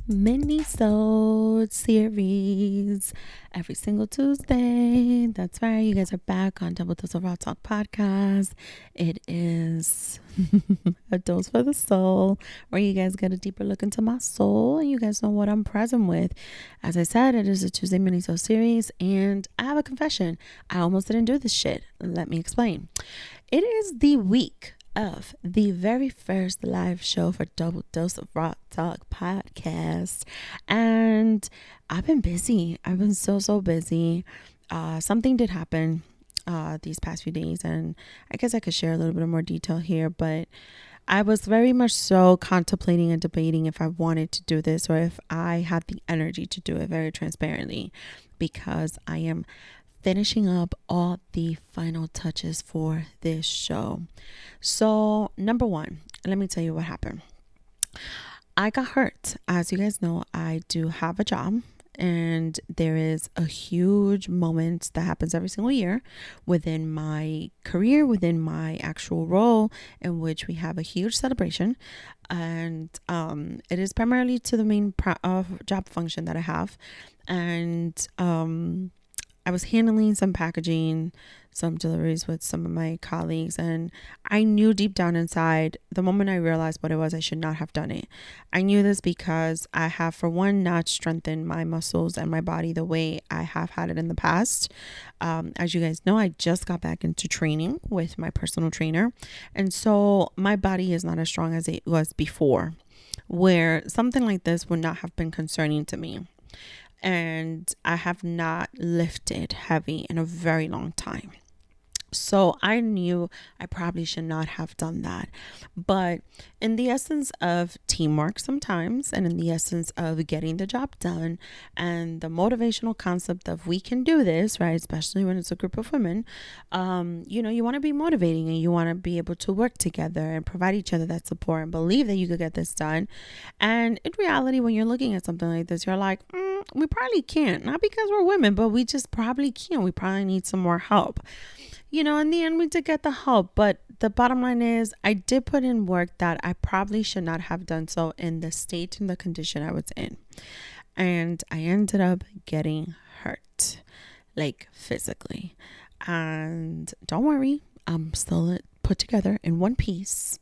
mini-sode series every single Tuesday. That's right, you guys are back on Double Dose of Raw Talk podcast. It is a dose for the soul, where you guys get a deeper look into my soul and you guys know what I'm present with. As I said, it is a Tuesday mini-sode series, and I have a confession. I almost didn't do this shit. Let me explain. It is the week of the very first live show for Double Dose of Raw Talk podcast, and I've been busy. I've been so busy. Something did happen these past few days, and I guess I could share a little bit more detail here, but I was very much so contemplating and debating if I wanted to do this or if I had the energy to do it, very transparently, because I am finishing up all the final touches for this show. So, number one, let me tell you what happened. I got hurt. As you guys know, I do have a job, and there is a huge moment that happens every single year within my career, within my actual role, in which we have a huge celebration. And it is primarily to the main job function that I have. And I was handling some packaging, some deliveries with some of my colleagues, and I knew deep down inside, the moment I realized what it was, I should not have done it. I knew this because I have, for one, not strengthened my muscles and my body the way I have had it in the past. As you guys know, I just got back into training with my personal trainer, and so my body is not as strong as it was before, where something like this would not have been concerning to me. And I have not lifted heavy in a very long time. So I knew I probably should not have done that. But in the essence of teamwork sometimes, and in the essence of getting the job done, and the motivational concept of we can do this, right? Especially when it's a group of women, you want to be motivating and you want to be able to work together and provide each other that support and believe that you could get this done. And in reality, when you're looking at something like this, you're like, we probably can't. Not because we're women, but we just probably can't. We probably need some more help. In the end, we did get the help, but the bottom line is I did put in work that I probably should not have done so in the state and the condition I was in. And I ended up getting hurt, like physically. And don't worry, I'm still put together in one piece.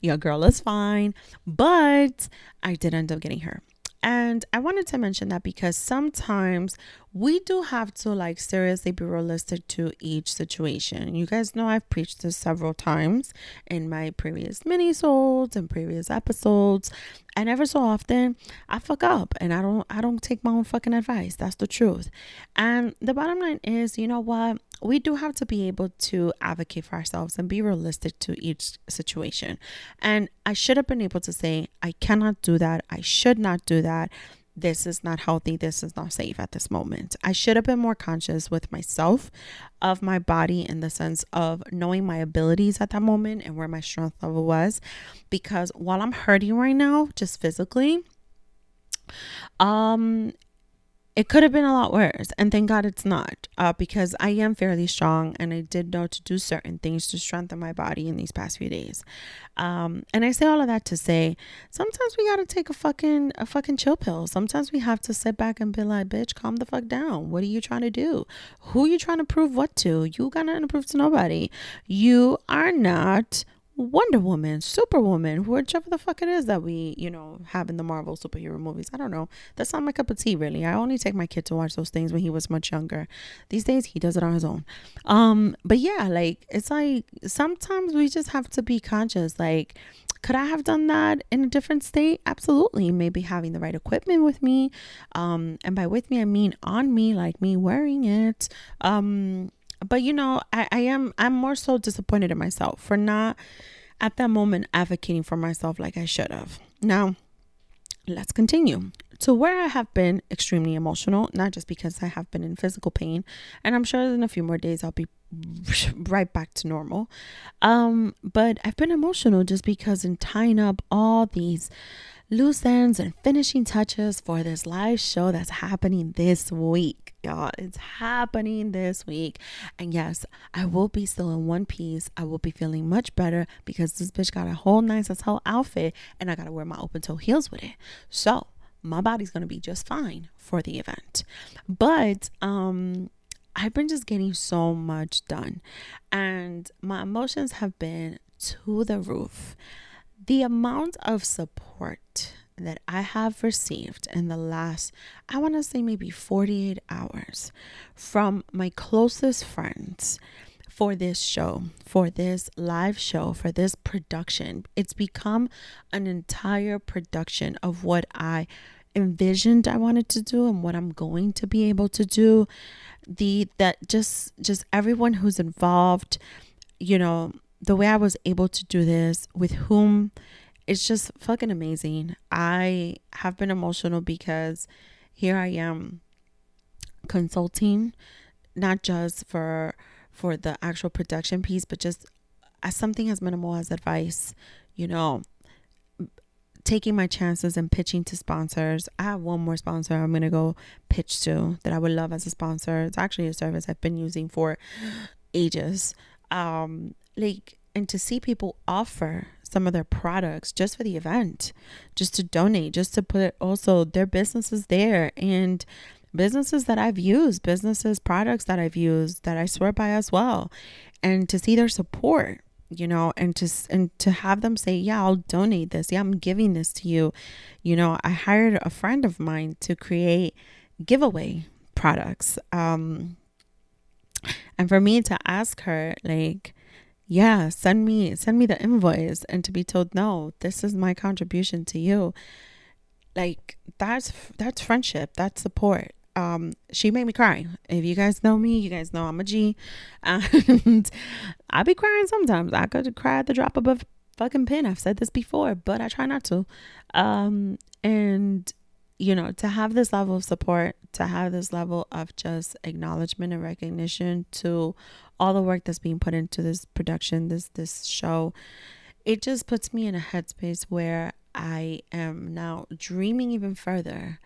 Your girl is fine, but I did end up getting hurt. And I wanted to mention that because sometimes we do have to seriously be realistic to each situation. You guys know I've preached this several times in my previous mini-sodes and previous episodes. And ever so often I fuck up and I don't take my own fucking advice. That's the truth. And the bottom line is, you know what? We do have to be able to advocate for ourselves and be realistic to each situation. And I should have been able to say, I cannot do that. I should not do that. This is not healthy. This is not safe at this moment. I should have been more conscious with myself of my body, in the sense of knowing my abilities at that moment and where my strength level was. Because while I'm hurting right now, just physically, it could have been a lot worse, and thank God it's not, because I am fairly strong and I did know to do certain things to strengthen my body in these past few days. And I say all of that to say, sometimes we got to take a fucking chill pill. Sometimes we have to sit back and be like, bitch, calm the fuck down. What are you trying to do? Who are you trying to prove what to? You got nothing to prove to nobody. You are not Wonder Woman, Superwoman, whichever the fuck it is that we, have in the Marvel superhero movies. I don't know. That's not my cup of tea, really. I only take my kid to watch those things when he was much younger. These days, he does it on his own. But yeah, it's like sometimes we just have to be conscious. Could I have done that in a different state? Absolutely. Maybe having the right equipment with me. And by with me, I mean on me, like me wearing it. But I'm more so disappointed in myself for not at that moment advocating for myself like I should have. Now, let's continue to where I have been extremely emotional, not just because I have been in physical pain, and I'm sure in a few more days I'll be right back to normal. But I've been emotional just because in tying up all these loose ends and finishing touches for this live show that's happening this week, y'all. It's happening this week. And yes, I will be still in one piece. I will be feeling much better because this bitch got a whole nice as hell outfit and I gotta wear my open toe heels with it. So my body's going to be just fine for the event. But I've been just getting so much done, and my emotions have been to the roof. The amount of support that I have received in the last, I want to say maybe 48 hours from my closest friends for this show, for this live show, for this production. It's become an entire production of what I envisioned I wanted to do and what I'm going to be able to do. Just everyone who's involved, the way I was able to do this, with whom, it's just fucking amazing. I have been emotional because here I am consulting, not just for the actual production piece, but just as something as minimal as advice, taking my chances and pitching to sponsors. I have one more sponsor I'm going to go pitch to that I would love as a sponsor. It's actually a service I've been using for ages. And to see people offer some of their products just for the event, just to donate, just to put also their businesses there, and businesses that I've used, products that I've used that I swear by as well. And to see their support, and to have them say, yeah, I'll donate this. Yeah, I'm giving this to you. I hired a friend of mine to create giveaway products. And for me to ask her, yeah, send me the invoice, and to be told, no, this is my contribution to you. That's friendship, that's support. She made me cry. If you guys know me, you guys know I'm a G, and I be crying sometimes. I could cry at the drop of a fucking pin. I've said this before, but I try not to. And to have this level of support, to have this level of just acknowledgement and recognition to all the work that's being put into this production, this show, it just puts me in a headspace where I am now dreaming even further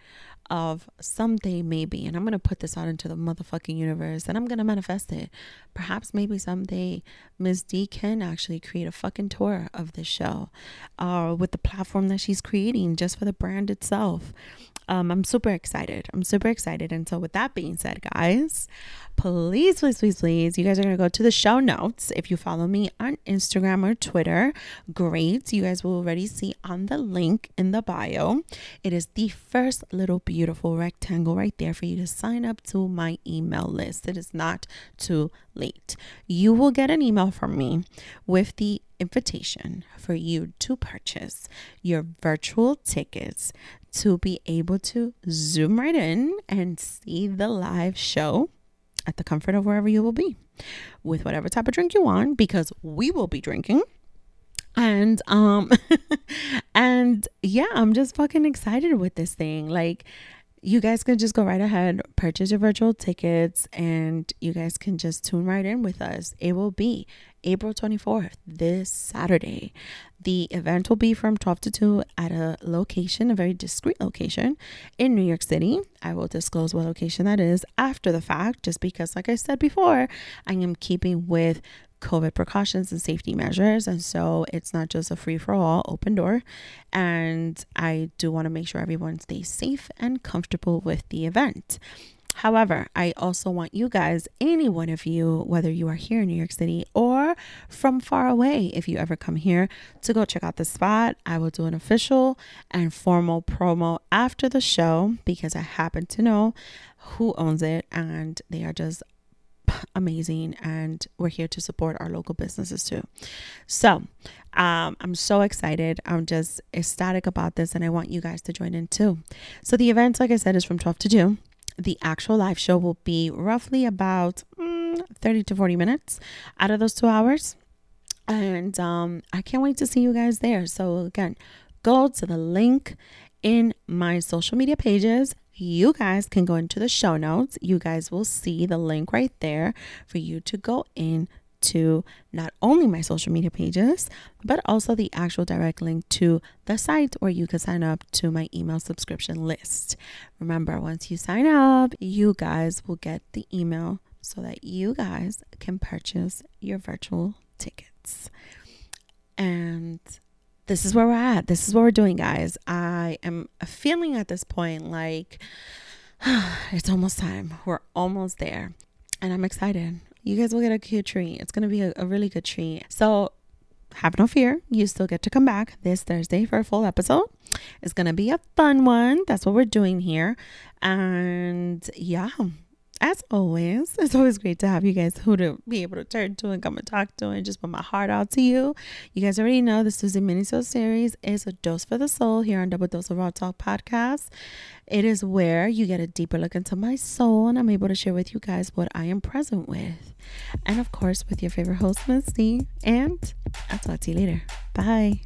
of someday, maybe, and I'm going to put this out into the motherfucking universe, and I'm going to manifest it. Perhaps maybe someday Ms. D can actually create a fucking tour of this show, with the platform that she's creating just for the brand itself. I'm super excited. And so with that being said, guys, please, you guys are going to go to the show notes. If you follow me on Instagram or Twitter, great. You guys will already see on the link in the bio. It is the first little beautiful rectangle right there for you to sign up to my email list. It is not too late. You will get an email from me with the invitation for you to purchase your virtual tickets to be able to zoom right in and see the live show at the comfort of wherever you will be, with whatever type of drink you want, because we will be drinking. And and yeah, I'm just fucking excited with this thing. You guys can just go right ahead, purchase your virtual tickets, and you guys can just tune right in with us. It will be April 24th, this Saturday. The event will be from 12 to 2 at a location, a very discreet location in New York City. I will disclose what location that is after the fact, just because, like I said before, I am keeping with COVID precautions and safety measures, and so it's not just a free-for-all open door, and I do want to make sure everyone stays safe and comfortable with the event. However, I also want you guys, any one of you, whether you are here in New York City or from far away, if you ever come here, to go check out the spot. I will do an official and formal promo after the show, because I happen to know who owns it, and they are just amazing, and we're here to support our local businesses too. So I'm so excited. I'm just ecstatic about this, and I want you guys to join in too. So the event, like I said, is from 12 to 2. The actual live show will be roughly about 30 to 40 minutes out of those 2 hours, and I can't wait to see you guys there. So again, go to the link in my social media pages. You guys can go into the show notes. You guys will see the link right there for you to go in to not only my social media pages, but also the actual direct link to the site where you can sign up to my email subscription list. Remember, once you sign up, you guys will get the email so that you guys can purchase your virtual tickets. And this is where we're at. This is what we're doing, guys. I am feeling at this point like it's almost time. We're almost there. And I'm excited. You guys will get a cute treat. It's going to be a really good treat. So have no fear. You still get to come back this Thursday for a full episode. It's going to be a fun one. That's what we're doing here. And yeah, as always, it's always great to have you guys who to be able to turn to and come and talk to and just put my heart out to you. You guys already know the Tuesday mini-sode series is a dose for the soul here on Double Dose of Raw Talk podcast. It is where you get a deeper look into my soul, and I'm able to share with you guys what I am present with. And of course, with your favorite host, Misty. And I'll talk to you later. Bye.